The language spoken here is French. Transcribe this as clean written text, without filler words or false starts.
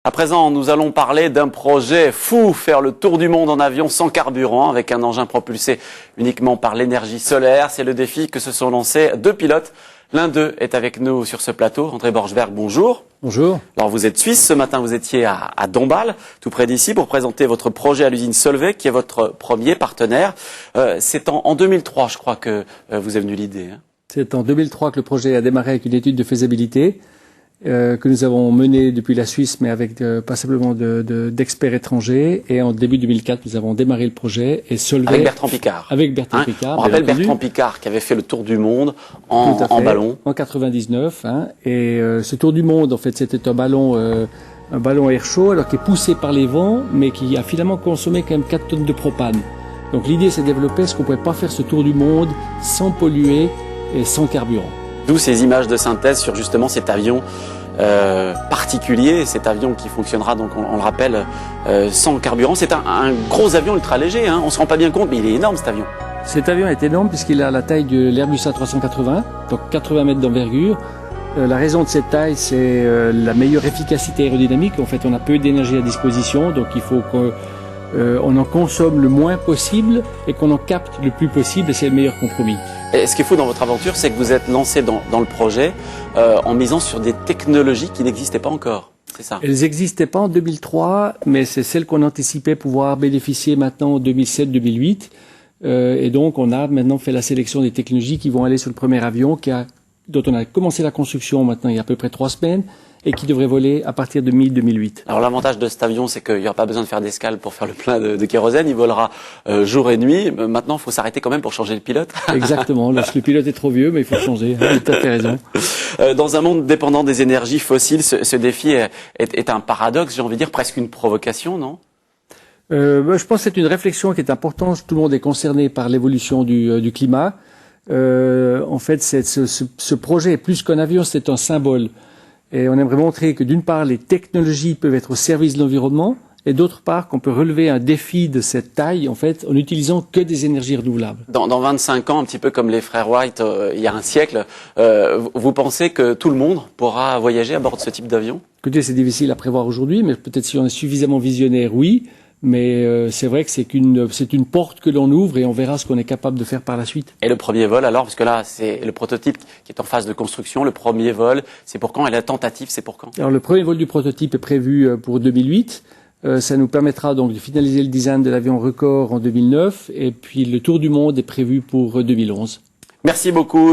À présent, nous allons parler d'un projet fou, faire le tour du monde en avion sans carburant, avec un engin propulsé uniquement par l'énergie solaire. C'est le défi que se sont lancés deux pilotes. L'un d'eux est avec nous sur ce plateau. André Borchberg, bonjour. Bonjour. Alors vous êtes suisse, ce matin vous étiez à Dombasle, tout près d'ici, pour présenter votre projet à l'usine Solvay, qui est votre premier partenaire. C'est en 2003, je crois, que vous est venue l'idée. Hein. C'est en 2003 que le projet a démarré avec une étude de faisabilité que nous avons menée depuis la Suisse, mais avec pas simplement d'experts étrangers. Et en début 2004, nous avons démarré le projet et Solvay... Avec Bertrand Piccard. Avec Bertrand Piccard. On rappelle Bertrand Piccard qui avait fait le tour du monde en ballon. En 99. Et ce tour du monde, en fait, c'était un ballon à air chaud, alors qui est poussé par les vents, mais qui a finalement consommé quand même 4 tonnes de propane. Donc l'idée s'est développée, est-ce qu'on pouvait pas faire ce tour du monde sans polluer et sans carburant? D'où ces images de synthèse sur justement cet avion particulier, cet avion qui fonctionnera, donc on le rappelle, sans carburant. C'est un gros avion ultra léger, hein. On se rend pas bien compte, mais il est énorme cet avion. Cet avion est énorme puisqu'il a la taille de l'Airbus A380, donc 80 mètres d'envergure. La raison de cette taille, c'est la meilleure efficacité aérodynamique. En fait, on a peu d'énergie à disposition, donc il faut qu'on en consomme le moins possible et qu'on en capte le plus possible, et c'est le meilleur compromis. Et ce qui est fou dans votre aventure, c'est que vous êtes lancé dans le projet en misant sur des technologies qui n'existaient pas encore. C'est ça. Elles n'existaient pas en 2003, mais c'est celles qu'on anticipait pouvoir bénéficier maintenant en 2007-2008. Et donc, on a maintenant fait la sélection des technologies qui vont aller sur le premier avion dont on a commencé la construction maintenant il y a à peu près 3 semaines et qui devrait voler à partir de mi-2008. Alors l'avantage de cet avion, c'est qu'il n'y aura pas besoin de faire d'escale pour faire le plein de kérosène. Il volera jour et nuit. Maintenant, il faut s'arrêter quand même pour changer le pilote. Exactement. Lorsque le pilote est trop vieux, mais il faut changer. Vous avez tout à fait raison. Dans un monde dépendant des énergies fossiles, ce défi est un paradoxe, j'ai envie de dire presque une provocation, non ? Je pense que c'est une réflexion qui est importante. Tout le monde est concerné par l'évolution du climat. En fait, ce projet est plus qu'un avion, c'est un symbole. Et on aimerait montrer que d'une part, les technologies peuvent être au service de l'environnement, et d'autre part, qu'on peut relever un défi de cette taille, en fait, en n'utilisant que des énergies renouvelables. Dans 25 ans, un petit peu comme les frères Wright il y a un siècle, vous pensez que tout le monde pourra voyager à bord de ce type d'avion ? Écoutez, c'est difficile à prévoir aujourd'hui, mais peut-être si on est suffisamment visionnaire, oui. Mais c'est vrai que c'est une porte que l'on ouvre et on verra ce qu'on est capable de faire par la suite. Et le premier vol alors, parce que là c'est le prototype qui est en phase de construction, le premier vol, c'est pour quand? Et la tentative, c'est pour quand? Alors le premier vol du prototype est prévu pour 2008. Ça nous permettra donc de finaliser le design de l'avion record en 2009 et puis le tour du monde est prévu pour 2011. Merci beaucoup.